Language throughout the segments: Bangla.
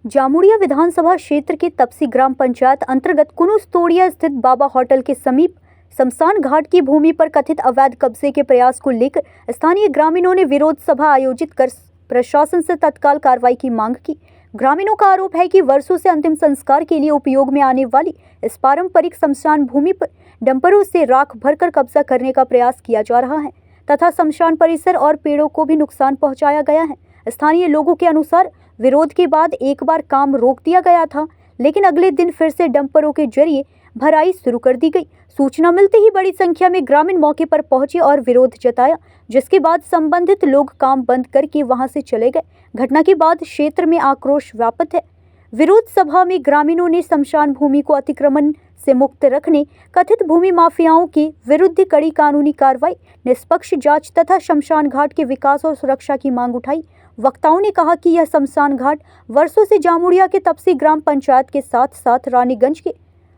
जामुड़िया विधानसभा क्षेत्र के तपसी ग्राम पंचायत अंतर्गत कुनुस तोड़िया स्थित बाबा होटल के समीप शमशान घाट की भूमि पर कथित अवैध कब्जे के प्रयास को लेकर स्थानीय ग्रामीणों ने विरोध सभा आयोजित कर प्रशासन से तत्काल कार्रवाई की मांग की। ग्रामीणों का आरोप है कि वर्षों से अंतिम संस्कार के लिए उपयोग में आने वाली इस पारंपरिक शमशान भूमि पर डंपरों से राख भरकर कब्जा करने का प्रयास किया जा रहा है तथा शमशान परिसर और पेड़ों को भी नुकसान पहुंचाया गया है। स्थानीय लोगों के अनुसार विरोध के बाद एक बार काम रोक दिया गया था, लेकिन अगले दिन फिर से डंपरों के जरिए भराई शुरू कर दी गई। सूचना मिलते ही बड़ी संख्या में ग्रामीण मौके पर पहुंचे और विरोध जताया, जिसके बाद संबंधित लोग काम बंद करके वहां से चले गए। घटना के बाद क्षेत्र में आक्रोश व्याप्त है। विरोध सभा में ग्रामीणों ने शमशान भूमि को अतिक्रमण से मुक्त रखने, कथित भूमि माफियाओं के विरुद्ध कड़ी कानूनी कार्रवाई, निष्पक्ष जांच तथा शमशान घाट के विकास और सुरक्षा की मांग उठाई। वक्ताओं ने कहा कि यह शमशान घाट वर्षों से जामुड़िया के तपसी ग्राम पंचायत के साथ साथ रानीगंज के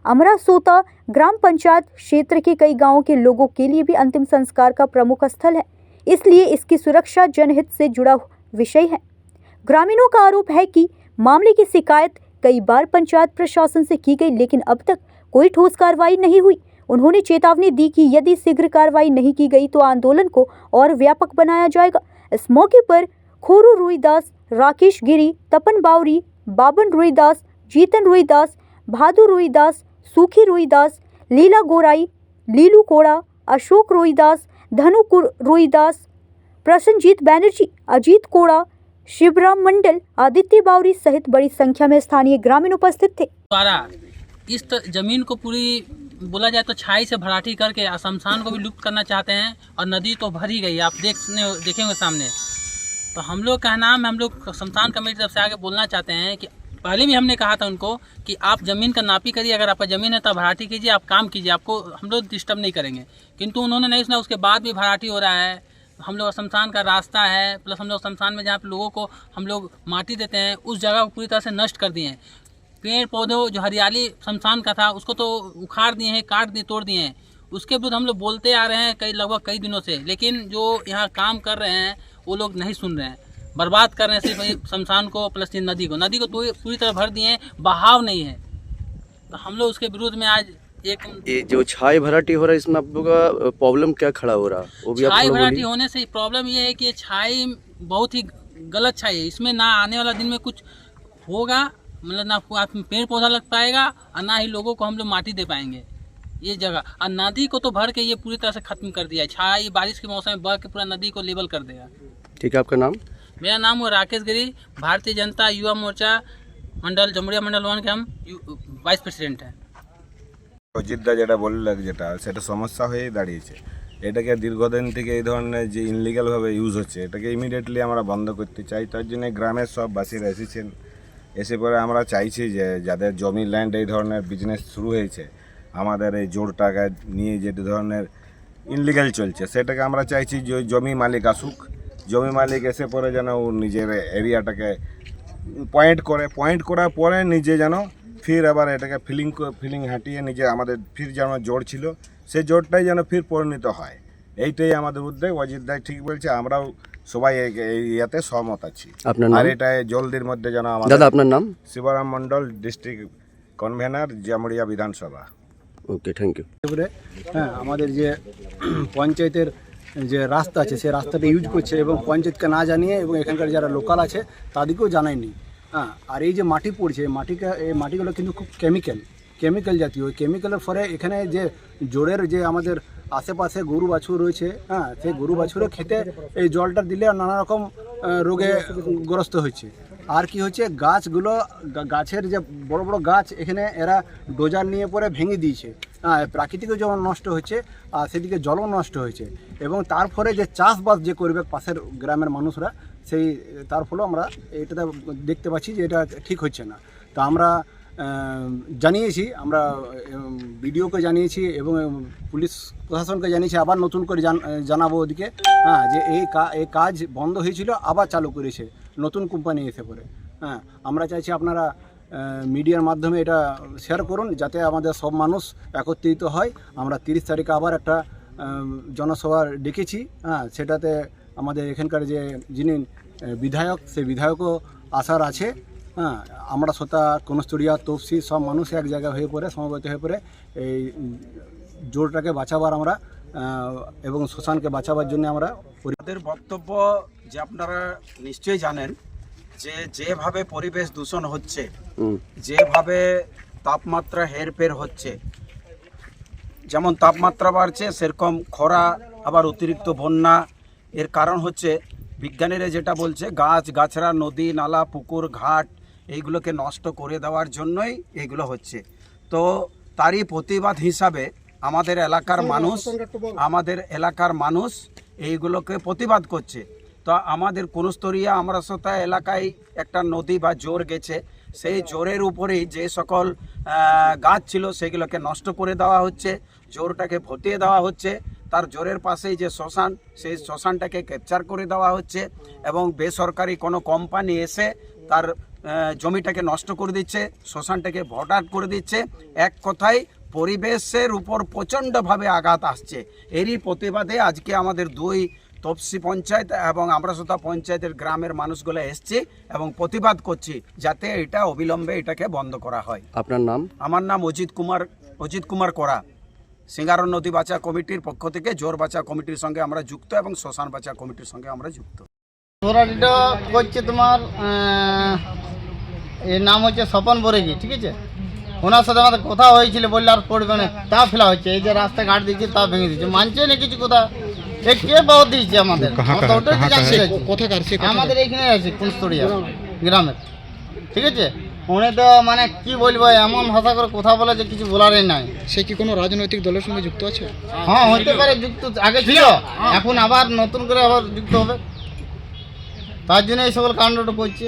अमरासोता ग्राम पंचायत क्षेत्र के कई गांवों के लोगों के लिए भी अंतिम संस्कार का प्रमुख स्थल है, इसलिए इसकी सुरक्षा जनहित से जुड़ा विषय है। ग्रामीणों का आरोप है कि मामले की शिकायत कई बार पंचायत प्रशासन से की गई, लेकिन अब तक कोई ठोस कार्रवाई नहीं हुई। उन्होंने चेतावनी दी कि यदि शीघ्र कार्रवाई नहीं की गई तो आंदोलन को और व्यापक बनाया जाएगा। इस मौके पर खोरू रुईदास, राकेश गिरी, तपन बावरी, बाबन रुईदास, जीतन रुईदास, भादु रुईदास, सूखी रुईदास, लीला गोराई, लीलू कोड़ा, अशोक रुईदास, धनु रुईदास, प्रसन्नजीत बैनर्जी, अजीत कोड़ा, शिवराम मंडल, आदित्य बावरी सहित बड़ी संख्या में स्थानीय ग्रामीण उपस्थित थे। इस जमीन को पूरी बोला जाए तो छाई से भराठी करके शमशान को भी लुप्त करना चाहते हैं और नदी तो भरी गई, आप देखेंगे सामने। तो हम लोग का नाम, हम लोग शमशान कमेटी तरफ से आगे बोलना चाहते हैं कि पहले भी हमने कहा था उनको कि आप ज़मीन का नापी करिए, अगर आपका ज़मीन है तो भराठी कीजिए, आप काम कीजिए, आपको हम लोग डिस्टर्ब नहीं करेंगे। किंतु उन्होंने नहीं सुना, उसके बाद भी भराठी हो रहा है। हम लोग शमशान का रास्ता है, प्लस हम लोग शमशान में जहाँ पे लोगों को हम लोग माटी देते हैं उस जगह को पूरी तरह से नष्ट कर दिए हैं। पेड़ पौधों जो हरियाली शमशान का था उसको तो उखाड़ दिए हैं, काट दिए, तोड़ दिए हैं। उसके विरुद्ध हम लोग बोलते आ रहे हैं लगभग कई दिनों से, लेकिन जो यहाँ काम कर रहे हैं वो लोग नहीं सुन रहे हैं, बर्बाद कर रहे हैं सिर्फ शमशान को, प्लस नदी को तो पूरी तरह भर दिए हैं, बहाव नहीं है। तो हम लोग उसके विरुद्ध में आज ये जो छाई भराटी हो रहा है, इसमें आप लोग का प्रॉब्लम क्या खड़ा हो रहा है? वो भी छाई भराटी होने से प्रॉब्लम ये है कि छाई बहुत ही गलत छाई है। इसमें ना आने वाला दिन में कुछ होगा, मतलब ना पेड़ पौधा लग पाएगा और ना ही लोगों को हम लोग माटी दे पाएंगे ये जगह। और नदी को तो भर के ये पूरी तरह से खत्म कर दिया है। छाई बारिश के मौसम में बह के पूरा नदी को लेवल कर देगा। ठीक है, आपका नाम? मेरा नाम है राकेश गिरी, भारतीय जनता युवा मोर्चा मंडल जामुड़िया मंडल 1 के हम वाइस प्रेसिडेंट हैं। অজিতদা যেটা বললেন, সেটা সমস্যা হয়েই দাঁড়িয়েছে। এটাকে দীর্ঘদিন থেকে এই ধরনের যে ইনলিগালভাবে ইউজ হচ্ছে, এটাকে ইমিডিয়েটলি আমরা বন্ধ করতে চাই। তার জন্য গ্রামের সব বাসীরা এসেছেন। এসে পরে আমরা চাইছি যে যাদের জমি ল্যান্ড এই ধরনের বিজনেস শুরু হয়েছে, আমাদের এই জোর টাকা নিয়ে যে ধরনের ইনলিগাল চলছে, সেটাকে আমরা চাইছি যে জমি মালিক আসুক। জমি মালিক এসে পরে যেন ও নিজের এরিয়াটাকে পয়েন্ট করার পরে নিজে যেন फिर আবার এটাকে ফিলিং হাঁটিয়ে নিজে আমাদের ফির যেন জোর ছিল সেই জোরটাই যেন ফির পরিণত হয়, এইটাই আমাদের উদ্যোগ। অজিত দাই ঠিক বলছে, আমরাও সবাই এই ইয়াতে সহমত আছি। আর এটা জলদির মধ্যে যেন আমাদের। দাদা, আপনার নাম? শিবরাম মন্ডল, ডিস্ট্রিক্ট কনভেনার, জামুড়িয়া বিধানসভা। ওকে, থ্যাংক ইউ। হ্যাঁ, আমাদের যে পঞ্চায়েতের যে রাস্তা আছে সেই রাস্তাটা ইউজ করছে এবং পঞ্চায়েতকে না জানিয়ে এবং এখানকার যারা লোকাল আছে তাদেরকেও জানায়নি। হ্যাঁ, আর এই যে মাটি পড়ছে, এই মাটিগুলো কিন্তু খুব কেমিক্যাল জাতীয়। ওই কেমিক্যালের ফলে এখানে যে জোরের যে আমাদের আশেপাশে গরু বাছুর রয়েছে, হ্যাঁ, সেই গরু বাছুরে খেতে এই জলটা দিলে নানা রকম রোগে গ্রস্ত হচ্ছে। আর কি হচ্ছে, গাছের যে বড় বড় গাছ এখানে এরা ডোজার নিয়ে পরে ভেঙে দিয়েছে। হ্যাঁ, প্রাকৃতিকও যেমন নষ্ট হচ্ছে আর সেদিকে জলও নষ্ট হয়েছে। এবং তার ফলে যে চাষবাস যে করবে পাশের গ্রামের মানুষরা, তার ফলে আমরা এটাতে দেখতে পাচ্ছি যে এটা ঠিক হচ্ছে না। তো আমরা জানিয়েছি, আমরা বিডিওকে জানিয়েছি এবং পুলিশ প্রশাসনকে জানিয়েছি, আবার নতুন করে জানাবো ওদিকে। হ্যাঁ, যে এই কাজ বন্ধ হয়েছিল, আবার চালু করেছে নতুন কোম্পানি এসে পরে। হ্যাঁ, আমরা চাইছি আপনারা মিডিয়ার মাধ্যমে এটা শেয়ার করুন যাতে আমাদের সব মানুষ একত্রিত হয়। আমরা 30 তারিখে আবার একটা জনসভা ডেকেছি। হ্যাঁ, সেটাতে আমাদের এখানকার যিনি বিধায়ক, সেই বিধায়কও আসার আছে। হ্যাঁ, আমরা শ্রোতা কনস্তুরিয়া তফসি সব মানুষ এক জায়গায় হয়ে পড়ে সমবেত হয়ে পড়ে এই জোরটাকে বাঁচাবার আমরা এবং শ্মশানকে বাঁচাবার জন্য আমরা আমাদের বক্তব্য যে আপনারা নিশ্চয়ই জানেন যে যেভাবে পরিবেশ দূষণ হচ্ছে, যেভাবে তাপমাত্রা হেরফের হচ্ছে, যেমন তাপমাত্রা বাড়ছে সেরকম খরা, আবার অতিরিক্ত বন্যা। এর কারণ হচ্ছে বিজ্ঞানীরা যেটা বলছে গাছরা, নদী, নালা, পুকুর, ঘাট এইগুলোকে নষ্ট করে দেওয়ার জন্যই এইগুলো হচ্ছে। তো তারই প্রতিবাদ হিসাবে আমাদের এলাকার মানুষ এইগুলোকে প্রতিবাদ করছে। তো আমাদের কুনুস্তরিয়া আমরাসোতা এলাকায় একটা নদী বা জোর গেছে, সেই জোরের উপরেই যে সকল গাছ ছিল সেগুলোকে নষ্ট করে দেওয়া হচ্ছে, জোরটাকে ভটিয়ে দেওয়া হচ্ছে। তার জোরের পাশেই যে শ্মশান, সেই শ্মশানটাকে ক্যাপচার করে দেওয়া হচ্ছে এবং বেসরকারি কোনো কোম্পানি এসে তার জমিটাকে নষ্ট করে দিচ্ছে, শ্মশানটাকে ভরাট করে দিচ্ছে। এক কথায় পরিবেশের উপর প্রচণ্ডভাবে আঘাত আসছে। এরই প্রতিবাদে আজকে আমাদের দুই তপসি পঞ্চায়েত এবং আমরাসোতা পঞ্চায়েতের গ্রামের মানুষগুলো এসছে এবং প্রতিবাদ করছি যাতে এটা অবিলম্বে এটাকে বন্ধ করা হয়। আপনার নাম? আমার নাম অজিত কুমার করা। সিঙ্গারন নদী বাঁচা কমিটির পক্ষ থেকে জোর বাঁচা কমিটির সঙ্গে আমরা যুক্ত এবং শ্মশান বাঁচা কমিটির সঙ্গে আমরা যুক্ত। তোরাটিটা করছে তোমার এর নাম হচ্ছে স্বপন বরেজি, ঠিক আছে। ওনার সাথে আমাদের কথা হয়েছিল, বললে আর পড়বে না, তা ফেলা হচ্ছে। এই যে রাস্তাঘাট দিচ্ছে তা ভেঙে দিচ্ছে, মানছে না কিছু কথা। এ কে বহুত দিচ্ছে আমাদের, আমাদের এইখানে আছে কুনস্তরিয়া গ্রামের, ঠিক আছে। উনি তো মানে কি বলবো, এমন ভাষা করে কথা বলে যে কিছু বলারই নাই। সে কি কোনো রাজনৈতিক দলের সঙ্গে যুক্ত আছে? হ্যাঁ, হতে পারে যুক্ত, আগে ছিল, এখন আবার নতুন করে আবার যুক্ত হবে। তার জন্য এই সকল কাণ্ডটা করছে,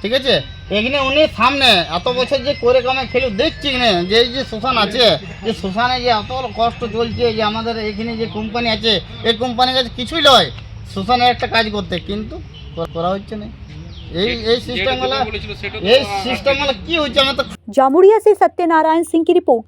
ঠিক আছে। এখানে উনি সামনে এত বছর যে করে কামে খেলে দেখছি না যে এই যে শ্মশান আছে, যে শ্মশানে যে এত কষ্ট চলছে, যে আমাদের এখানে যে কোম্পানি আছে, এই কোম্পানির কাছে কিছুই নয় শ্মশানের একটা কাজ করতে, কিন্তু করা হচ্ছে না। এই সিস্টেমগুলো কি হচ্ছে আমি তো। जामुड़िया से सत्यनारायण सिंह की रिपोर्ट।